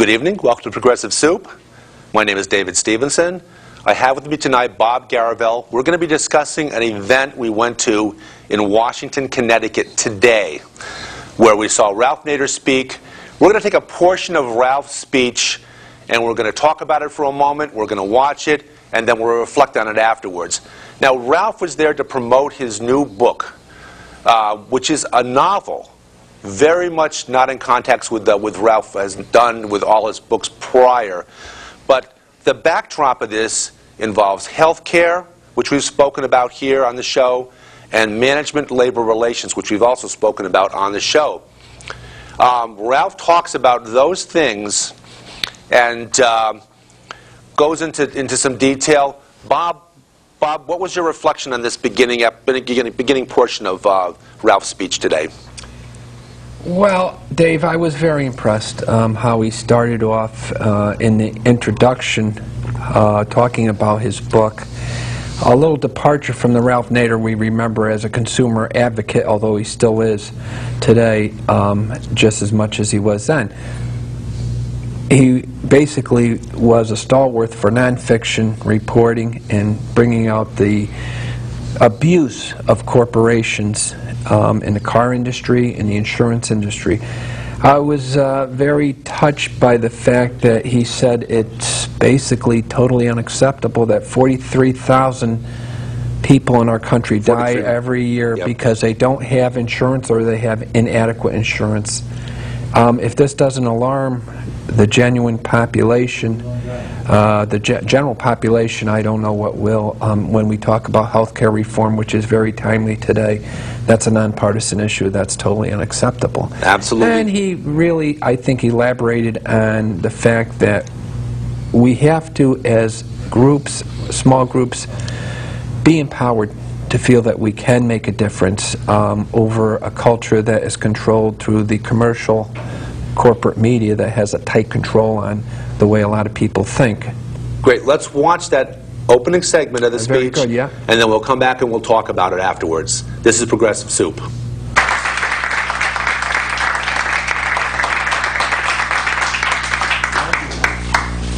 Good evening. Welcome to Progressive Soup. My name is David Stevenson. I have with me tonight Bob Garavell. We're going to be discussing an event we went to in Washington, Connecticut today, where we saw Ralph Nader speak. We're going to take a portion of Ralph's speech and we're going to talk about it for a moment. We're going to watch it and then we'll reflect on it afterwards. Now, Ralph was there to promote his new book, which is a novel, very much not in context with Ralph has done with all his books prior. But the backdrop of this involves health care, which we've spoken about here on the show, and management labor relations, which we've also spoken about on the show. Ralph talks about those things and goes into some detail. Bob, what was your reflection on this beginning portion of Ralph's speech today? Well, Dave, I was very impressed how he started off in the introduction talking about his book. A little departure from the Ralph Nader we remember as a consumer advocate, although he still is today just as much as he was then. He basically was a stalwart for nonfiction reporting and bringing out the abuse of corporations in the car industry, in the insurance industry. I was very touched by the fact that he said it's basically totally unacceptable that 43,000 people in our country die every year because they don't have insurance or they have inadequate insurance. If this doesn't alarm the genuine population, general population, I don't know what will. When we talk about health care reform, which is very timely today, that's a nonpartisan issue. That's totally unacceptable. Absolutely. And he really, I think, elaborated on the fact that we have to, as groups, small groups, be empowered to feel that we can make a difference over a culture that is controlled through the commercial corporate media that has a tight control on the way a lot of people think. Great. Let's watch that opening segment of the speech, very good, yeah. And then we'll come back and we'll talk about it afterwards. This is Progressive Soup.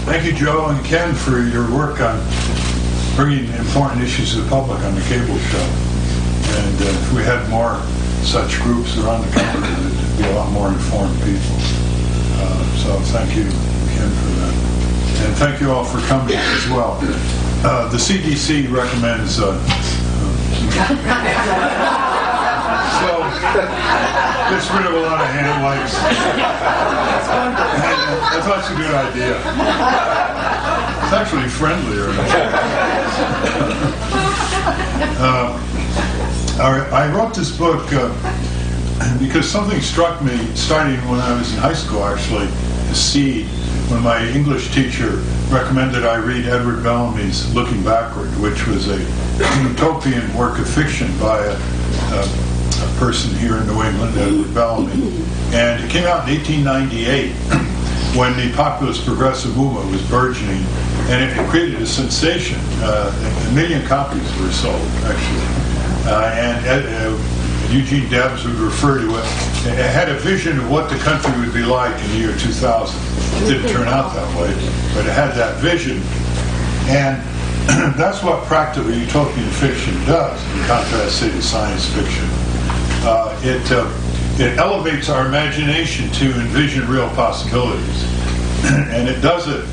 Thank you, Joe and Ken, for your work on bringing important issues to the public on the cable show. And if we had more such groups around the country, there'd be a lot more informed people. So thank you, Ken, for that. And thank you all for coming as well. The CDC recommends so gets rid of a lot of hand wipes. I thought it's a good idea. It's actually friendlier. I wrote this book because something struck me starting when I was in high school, actually, the seed, when my English teacher recommended I read Edward Bellamy's Looking Backward, which was a utopian work of fiction by a person here in New England, Edward Bellamy. And it came out in 1898 when the populist progressive movement was burgeoning, and it created a sensation. 1 million copies were sold, actually. Eugene Debs would refer to it. It had a vision of what the country would be like in the year 2000. It didn't turn out that way, but it had that vision. And that's what practical utopian fiction does, in contrast, say, to science fiction. It elevates our imagination to envision real possibilities. And it does it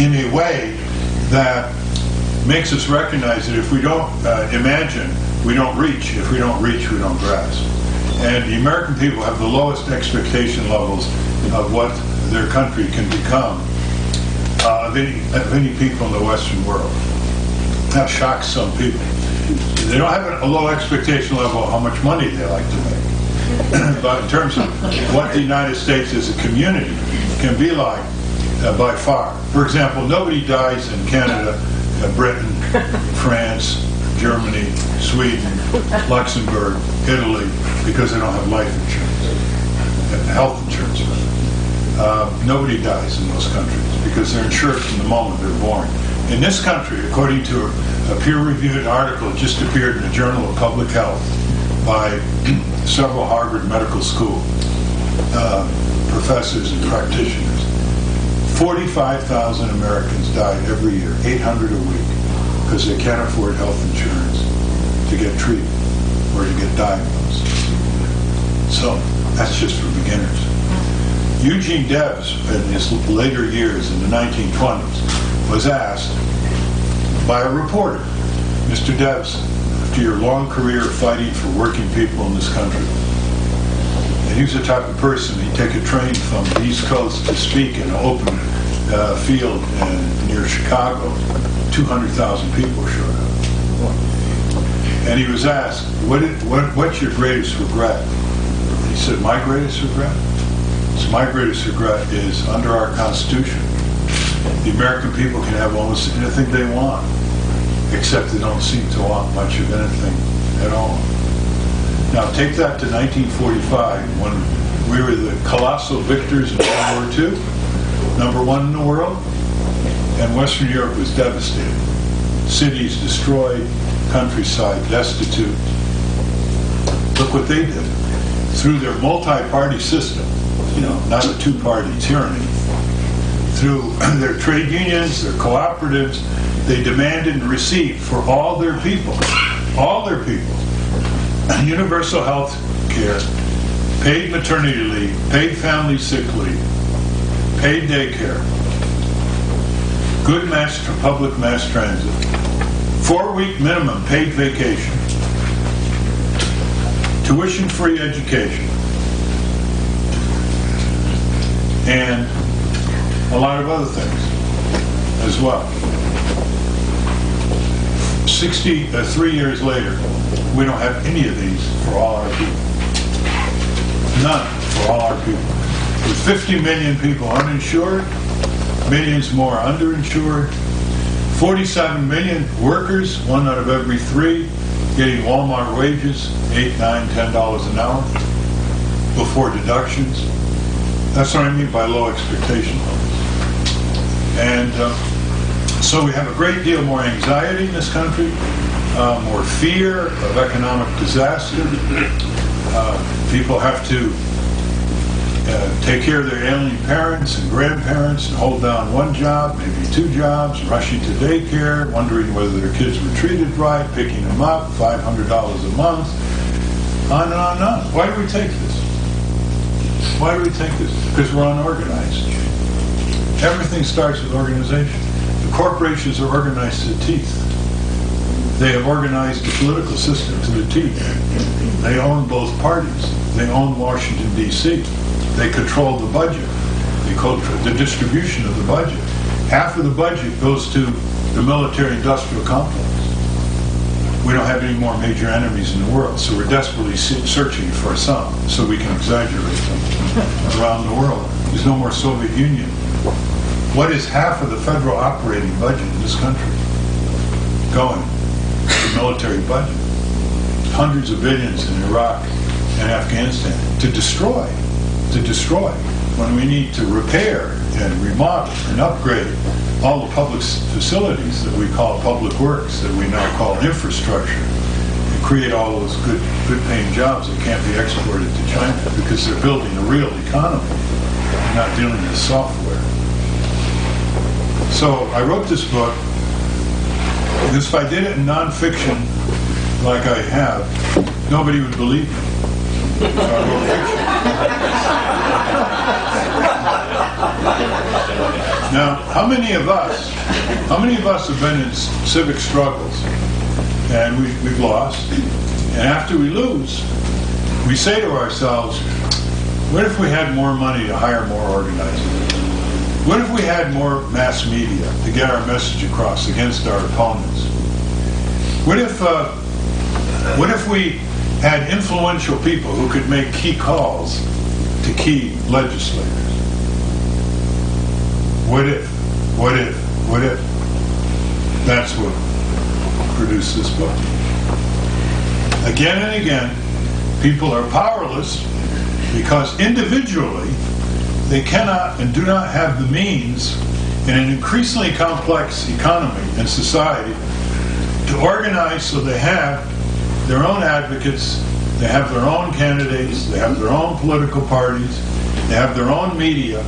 in a way that makes us recognize that if we don't imagine, we don't reach. If we don't reach, we don't grasp. And the American people have the lowest expectation levels of what their country can become of any people in the Western world. That shocks some people. They don't have a low expectation level of how much money they like to make. But in terms of what the United States as a community can be like, by far. For example, nobody dies in Canada, Britain, France, Germany, Sweden, Luxembourg, Italy, because they don't have life insurance, health insurance. Nobody dies in those countries because they're insured from the moment they're born. In this country, according to a peer-reviewed article that just appeared in the Journal of Public Health by several Harvard Medical School professors and practitioners, 45,000 Americans die every year, 800 a week, because they can't afford health insurance to get treated or to get diagnosed. So that's just for beginners. Eugene Debs, in his later years in the 1920s, was asked by a reporter, Mr. Debs, after your long career fighting for working people in this country, and he was the type of person, he'd take a train from the East Coast to speak in an open field near Chicago. 200,000 people showed up. And he was asked, what's your greatest regret? And he said, my greatest regret? So my greatest regret is under our Constitution, the American people can have almost anything they want, except they don't seem to want much of anything at all. Now take that to 1945, when we were the colossal victors in World War II, #1 in the world, and Western Europe was devastated. Cities destroyed, countryside destitute. Look what they did. Through their multi-party system, not a two-party tyranny, through their trade unions, their cooperatives, they demanded and received for all their people, universal health care, paid maternity leave, paid family sick leave, paid daycare, good public mass transit, 4-week minimum paid vacation, tuition-free education, and a lot of other things as well. 63 years later, we don't have any of these for all our people. None for all our people. With 50 million people uninsured, millions more underinsured, 47 million workers, 1 out of every 3, getting Walmart wages, $8, $9, $10 an hour before deductions. That's what I mean by low expectation levels. And so we have a great deal more anxiety in this country, more fear of economic disaster. People have to take care of their ailing parents and grandparents and hold down one job, maybe 2 jobs, rushing to daycare, wondering whether their kids were treated right, picking them up, $500 a month, on and on and on. Why do we take this? Why do we take this? Because we're unorganized. Everything starts with organization. The corporations are organized to the teeth. They have organized the political system to the teeth. They own both parties. They own Washington, D.C. They control the budget. They control the distribution of the budget. Half of the budget goes to the military-industrial complex. We don't have any more major enemies in the world, so we're desperately searching for some so we can exaggerate them around the world. There's no more Soviet Union. What is half of the federal operating budget in this country going? The military budget. Hundreds of billions in Iraq and Afghanistan to destroy, when we need to repair and remodel and upgrade all the public facilities that we call public works, that we now call infrastructure, and create all those good paying jobs that can't be exported to China because they're building a real economy and not dealing with software. So I wrote this book because if I did it in nonfiction like I have, nobody would believe me. So I wrote fiction. Now, how many of us have been in civic struggles and we've lost, and after we lose, we say to ourselves, what if we had more money to hire more organizers? What if we had more mass media to get our message across against our opponents? What if we had influential people who could make key calls to key legislators? What if? That's what produced this book. Again and again, people are powerless because individually they cannot and do not have the means in an increasingly complex economy and society to organize so they have their own advocates, they have their own candidates, they have their own political parties, they have their own media,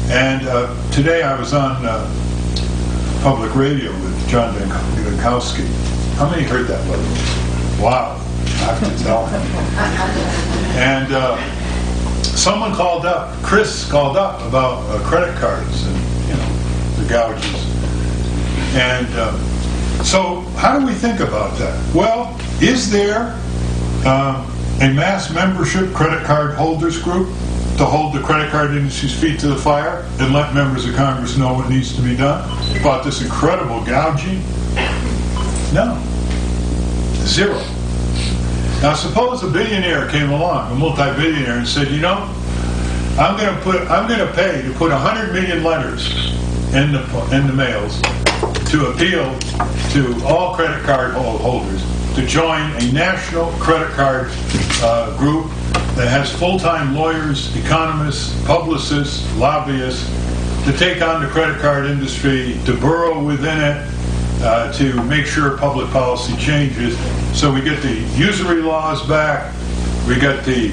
And today I was on public radio with John Dankowski. How many heard that, by the way? Wow, I have to tell. And someone called up, Chris called up about credit cards and, the gouges. And so how do we think about that? Well, is there a mass membership credit card holders group to hold the credit card industry's feet to the fire and let members of Congress know what needs to be done about this incredible gouging? No. Zero. Now suppose a billionaire came along, a multi-billionaire, and said, I'm going to pay to put 100 million letters in the mails to appeal to all credit card holders to join a national credit card group that has full-time lawyers, economists, publicists, lobbyists to take on the credit card industry, to burrow within it, to make sure public policy changes. So we get the usury laws back, we get the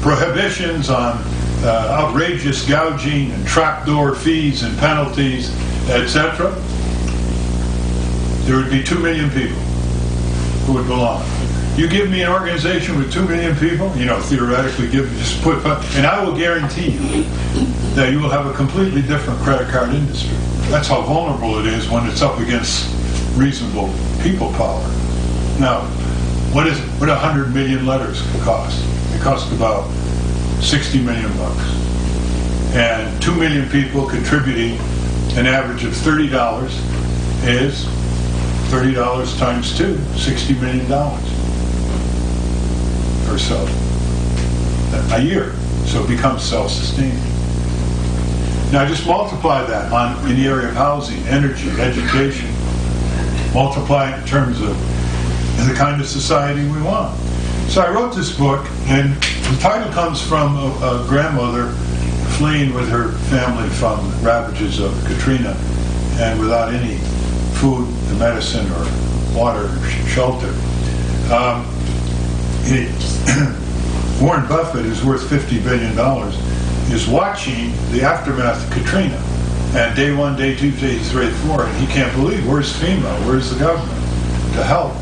prohibitions on outrageous gouging and trapdoor fees and penalties, etc. There would be 2 million people who would belong. You give me an organization with 2 million people, theoretically and I will guarantee you that you will have a completely different credit card industry. That's how vulnerable it is when it's up against reasonable people power. Now, what 100 million letters cost? It costs about $60 million. And 2 million people contributing an average of $30 is $30 times 2, $60 million or so a year. So it becomes self-sustaining. Now just multiply that in the area of housing, energy, education. Multiply it in terms of the kind of society we want. So I wrote this book, and the title comes from a grandmother fleeing with her family from the ravages of Katrina, and without any food, medicine, or water, or shelter. Warren Buffett, who's worth $50 billion, is watching the aftermath of Katrina. And day 1, day 2, day 3, 4, and he can't believe, where's FEMA, where's the government to help?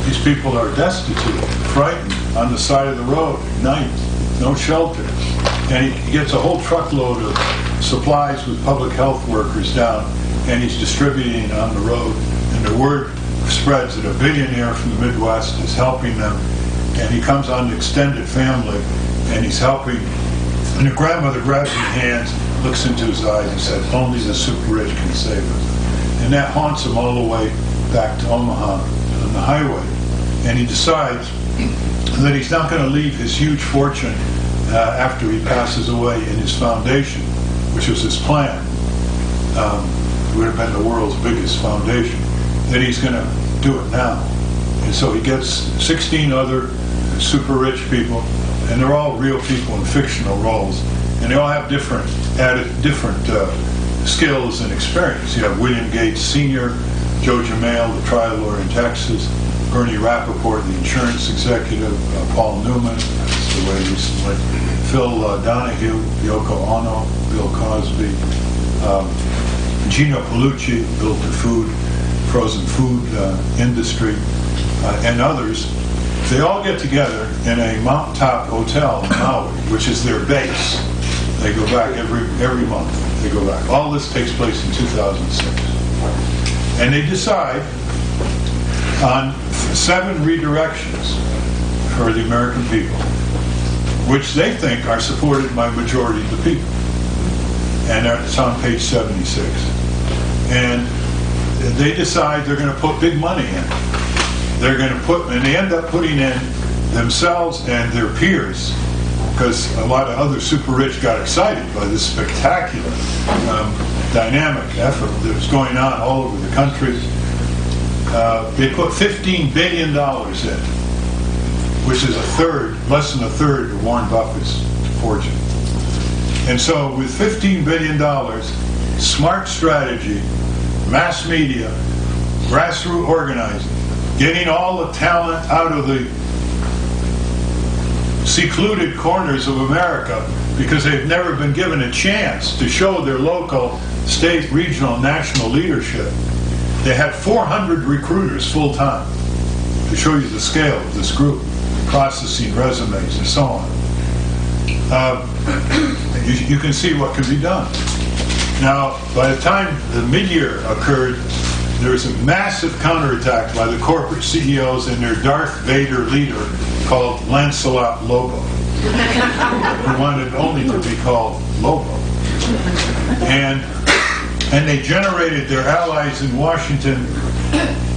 These people are destitute, frightened, on the side of the road at night, no shelter. And he gets a whole truckload of supplies with public health workers down, and he's distributing on the road. And the word spreads that a billionaire from the Midwest is helping them. And he comes on the extended family, and he's helping. And the grandmother grabs his hands, looks into his eyes, and says, only the super rich can save us. And that haunts him all the way back to Omaha on the highway. And he decides that he's not going to leave his huge fortune after he passes away in his foundation, which was his plan. It would have been the world's biggest foundation. That he's going to do it now. And so he gets 16 other super rich people, and they're all real people in fictional roles, and they all have different skills and experience. You have William Gates Sr., Joe Jamail, the trial lawyer in Texas, Bernie Rappaport, the insurance executive, Paul Newman, that's the way recently, Phil Donahue, Yoko Ono, Bill Cosby, Gino Paolucci built the frozen food industry, and others. They all get together in a mountaintop hotel in Maui, which is their base. They go back every month. They go back. All this takes place in 2006. And they decide on 7 redirections for the American people, which they think are supported by a majority of the people. And it's on page 76. And they decide they're going to put big money in. They're going to and they end up putting in themselves and their peers, because a lot of other super rich got excited by this spectacular dynamic effort that was going on all over the country. They put $15 billion in, which is less than a third of Warren Buffett's fortune. And so with $15 billion, smart strategy, mass media, grassroots organizing, getting all the talent out of the secluded corners of America because they've never been given a chance to show their local, state, regional, national leadership. They had 400 recruiters full-time to show you the scale of this group, processing resumes and so on. You can see what can be done. Now, by the time the mid-year occurred, there was a massive counterattack by the corporate CEOs and their Darth Vader leader called Lancelot Lobo, who wanted only to be called Lobo. And they generated their allies in Washington,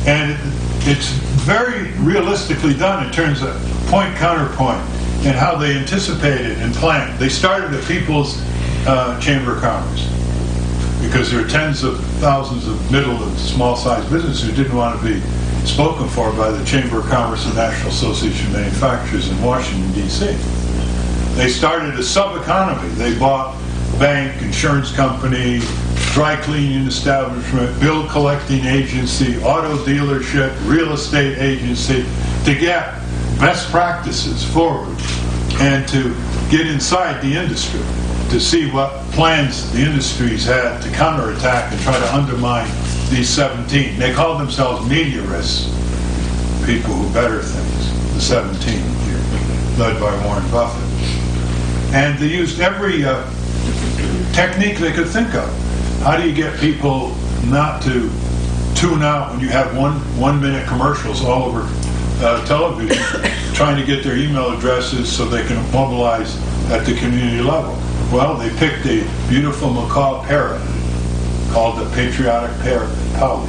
and it's very realistically done in terms of point-counterpoint and how they anticipated and planned. They started the People's Chamber of Commerce, because there are tens of thousands of middle and small-sized businesses who didn't want to be spoken for by the Chamber of Commerce and National Association of Manufacturers in Washington, D.C. They started a sub-economy. They bought bank, insurance company, dry cleaning establishment, bill collecting agency, auto dealership, real estate agency, to get best practices forward and to get inside the industry, to see what plans the industries had to counterattack and try to undermine these 17. They called themselves meteorists, people who better things, the 17 here, led by Warren Buffett. And they used every technique they could think of. How do you get people not to tune out when you have one-minute commercials all over television, trying to get their email addresses so they can mobilize at the community level? Well, they picked a beautiful macaw parrot called the patriotic parrot, Polly.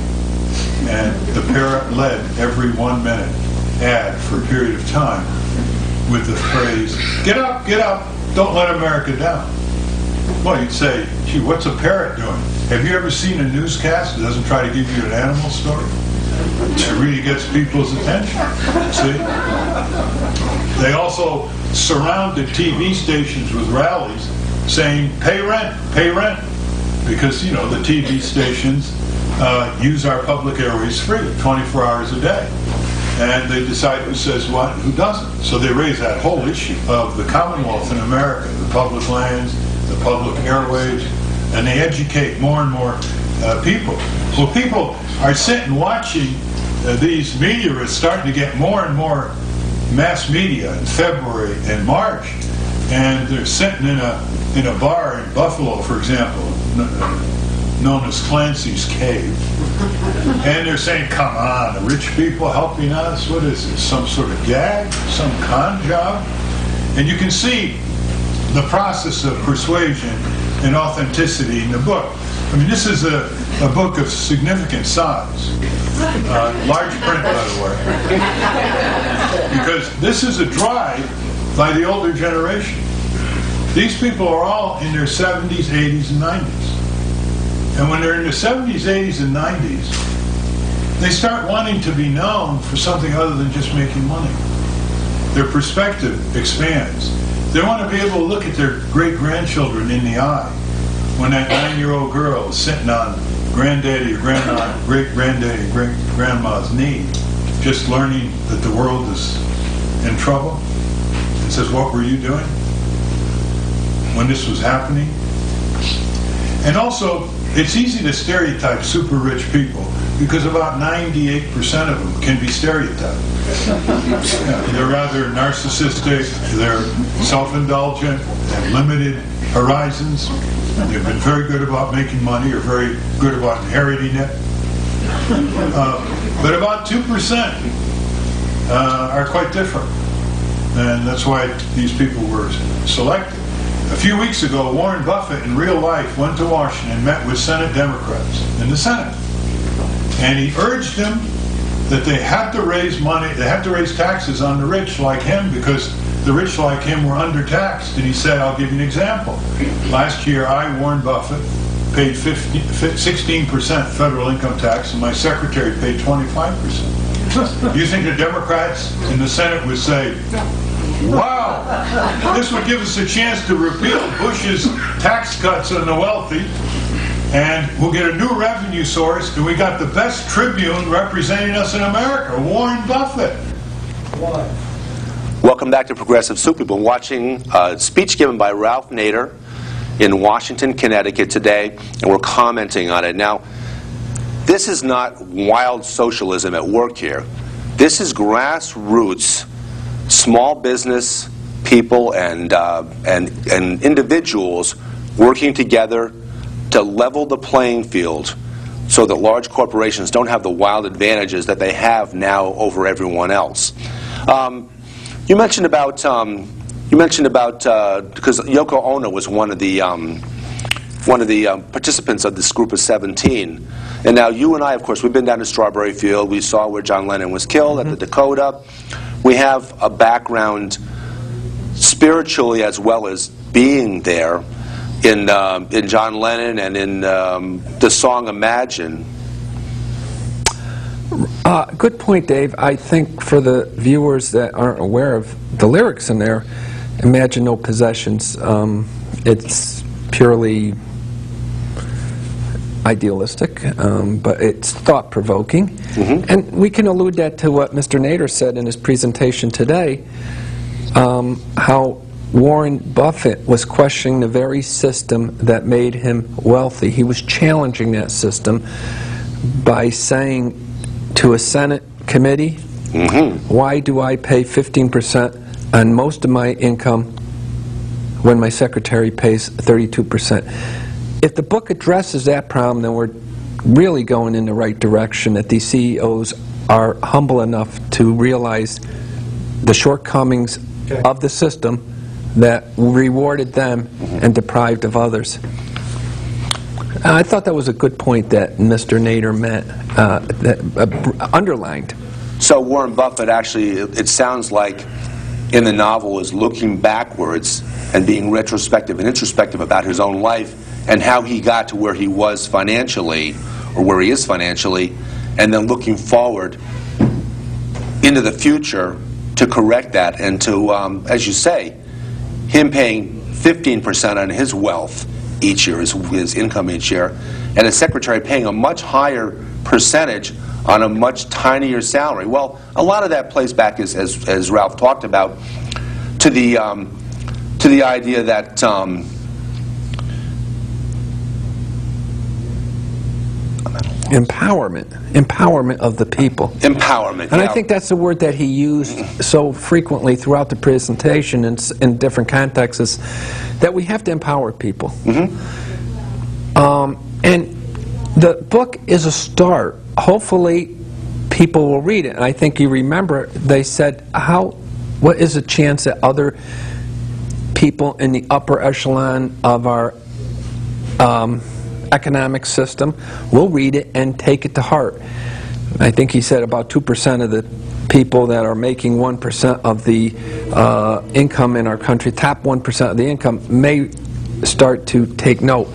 And the parrot led every 1 minute ad for a period of time with the phrase, "Get up, don't let America down." Well, you'd say, gee, what's a parrot doing? Have you ever seen a newscast that doesn't try to give you an animal story? It really gets people's attention, see? They also surrounded TV stations with rallies saying, pay rent, because, you know, the TV stations use our public airways free, 24 hours a day. And they decide who says what and who doesn't. So they raise that whole issue of the Commonwealth in America, the public lands, the public airways, and they educate more and more people. So people are sitting watching these meteorists starting to get more and more mass media in February and March, and they're sitting in a bar in Buffalo, for example, known as Clancy's Cave, and they're saying, come on, the rich people helping us? What is this, some sort of gag, some con job? And you can see the process of persuasion and authenticity in the book. I mean, this is a book of significant size. Large print, by the way. Because this is a drive by the older generation. These people are all in their 70s, 80s, and 90s. And when they're in their 70s, 80s, and 90s, they start wanting to be known for something other than just making money. Their perspective expands. They want to be able to look at their great-grandchildren in the eye when that 9-year-old girl is sitting on granddaddy or grandma, great-granddaddy or great-grandma's knee, just learning that the world is in trouble, and says, what were you doing when this was happening? And also, it's easy to stereotype super rich people because about 98% of them can be stereotyped. They're rather narcissistic, they're self-indulgent, and limited horizons. They've been very good about making money or very good about inheriting it. But about 2% are quite different. And that's why these people were selected. A few weeks ago, Warren Buffett in real life went to Washington and met with Senate Democrats in the Senate. And he urged them that they had to raise money, they had to raise taxes on the rich like him because the rich like him were undertaxed. And he said, I'll give you an example. Last year, I, Warren Buffett, paid 16% federal income tax, and my secretary paid 25%. You think the Democrats in the Senate would say, wow, this would give us a chance to repeal Bush's tax cuts on the wealthy, and we'll get a new revenue source, and we got the best tribune representing us in America, Warren Buffett. Why? Welcome back to Progressive Soup. We've been watching a speech given by Ralph Nader in Washington, Connecticut today, and we're commenting on it. Now, this is not wild socialism at work here. This is grassroots, small business people and individuals working together to level the playing field so that large corporations don't have the wild advantages that they have now over everyone else. You mentioned about because Yoko Ono was one of the participants of this group of 17, and now you and I, of course, we've been down to Strawberry Field. We saw where John Lennon was killed at the Dakota. We have a background spiritually as well as being there in John Lennon and in the song Imagine. Good point, Dave. I think for the viewers that aren't aware of the lyrics in there, Imagine No Possessions, it's purely idealistic, but it's thought-provoking. And we can allude that to what Mr. Nader said in his presentation today, how Warren Buffett was questioning the very system that made him wealthy. He was challenging that system by saying to a Senate committee, why do I pay 15% on most of my income when my secretary pays 32%? If the book addresses that problem, then we're really going in the right direction, that these CEOs are humble enough to realize the shortcomings of the system that rewarded them and deprived of others. I thought that was a good point that Mr. Nader underlined. So Warren Buffett actually, it sounds like in the novel, is looking backwards and being retrospective and introspective about his own life and how he got to where he was financially, or where he is financially, and then looking forward into the future to correct that and to, as you say, him paying 15% on his wealth each year, his income each year, and his secretary paying a much higher percentage on a much tinier salary. Well, a lot of that plays back, as Ralph talked about, to the idea that empowerment of the people. Empowerment. And I think that's the word that he used so frequently throughout the presentation in different contexts, that we have to empower people. And the book is a start. Hopefully people will read it. And I think you remember they said, what is the chance that other people in the upper echelon of our economic system will read it and take it to heart? I think he said about 2% of the people that are making 1% of the income in our country, top 1% of the income, may start to take note.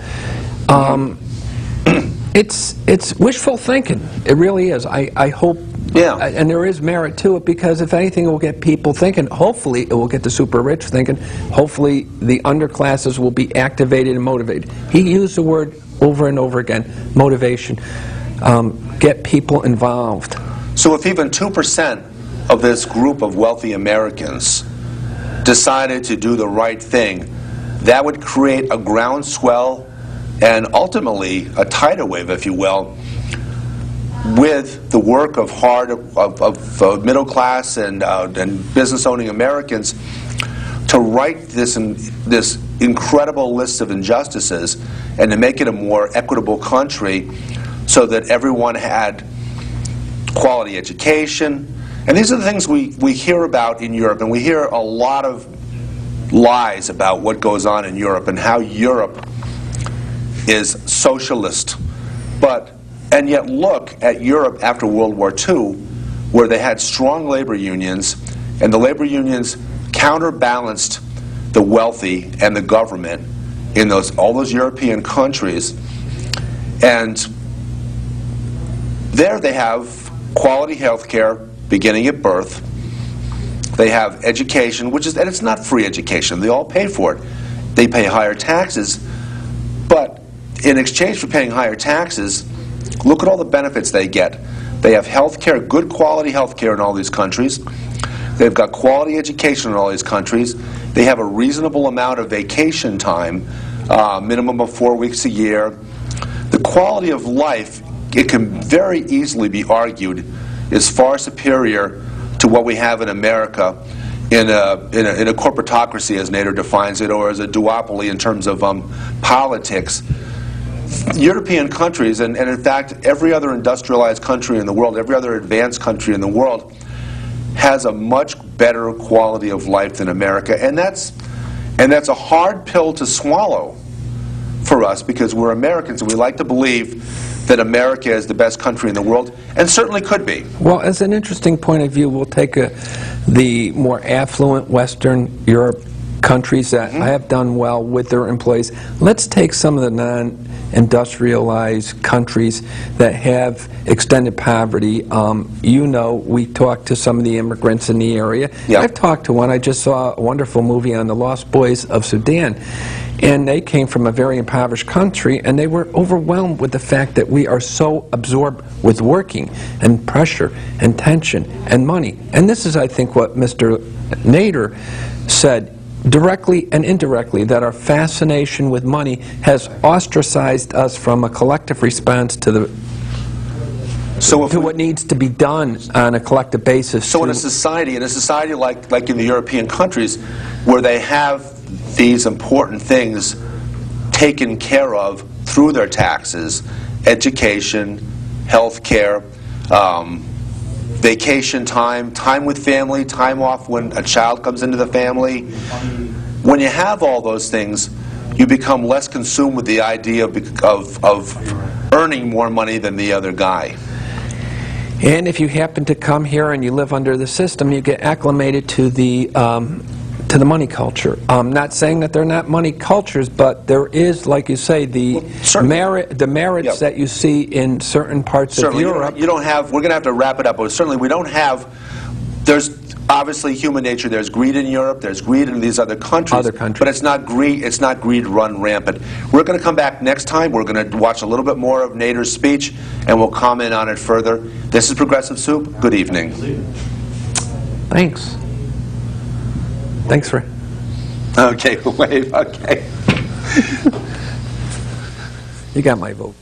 It's wishful thinking. It really is. I hope, and there is merit to it, because if anything, it will get people thinking. Hopefully, it will get the super rich thinking. Hopefully, the underclasses will be activated and motivated. He used the word over and over again, motivation. Get people involved. So if even 2% of this group of wealthy Americans decided to do the right thing, that would create a groundswell and ultimately a tidal wave, if you will, with the work of middle class and business-owning Americans to right this incredible list of injustices and to make it a more equitable country so that everyone had quality education. And these are the things we hear about in Europe, and we hear a lot of lies about what goes on in Europe and how Europe is socialist. And yet look at Europe after World War II, where they had strong labor unions, and the labor unions counterbalanced the wealthy and the government in all those European countries. And there they have quality health care beginning at birth. They have education, and it's not free education. They all pay for it. They pay higher taxes, but in exchange for paying higher taxes, look at all the benefits they get. They have health care, good quality health care in all these countries. They've got quality education in all these countries. They have a reasonable amount of vacation time, minimum of 4 weeks a year. The quality of life, it can very easily be argued, is far superior to what we have in America in a corporatocracy, as Nader defines it, or as a duopoly in terms of politics. European countries, and in fact every other industrialized country in the world, every other advanced country in the world, has a much better quality of life than America, and that's a hard pill to swallow for us, because we're Americans and we like to believe that America is the best country in the world, and certainly could be. Well, as an interesting point of view, we'll take the more affluent Western Europe countries that have done well with their employees. Let's take some of the non-industrialized countries that have extended poverty. You know, we talked to some of the immigrants in the area. Yeah. I've talked to one. I just saw a wonderful movie on the Lost Boys of Sudan. And they came from a very impoverished country, and they were overwhelmed with the fact that we are so absorbed with working and pressure and tension and money. And this is, I think, what Mr. Nader said, directly and indirectly, that our fascination with money has ostracized us from a collective response to what needs to be done on a collective basis. So in a society like in the European countries, where they have these important things taken care of through their taxes, education, health care, vacation time, time with family, time off when a child comes into the family. When you have all those things, you become less consumed with the idea of earning more money than the other guy. And if you happen to come here and you live under the system, you get acclimated to the money culture. I'm not saying that they're not money cultures, but there is, like you say, the merits that you see in certain parts of Europe. You don't have. We're going to have to wrap it up, but certainly we don't have. There's obviously human nature. There's greed in Europe. There's greed in these other countries. But it's not greed. It's not greed run rampant. We're going to come back next time. We're going to watch a little bit more of Nader's speech, and we'll comment on it further. This is Progressive Soup. Good evening. Thanks. Thanks for... Okay, wave, okay. You got my vote.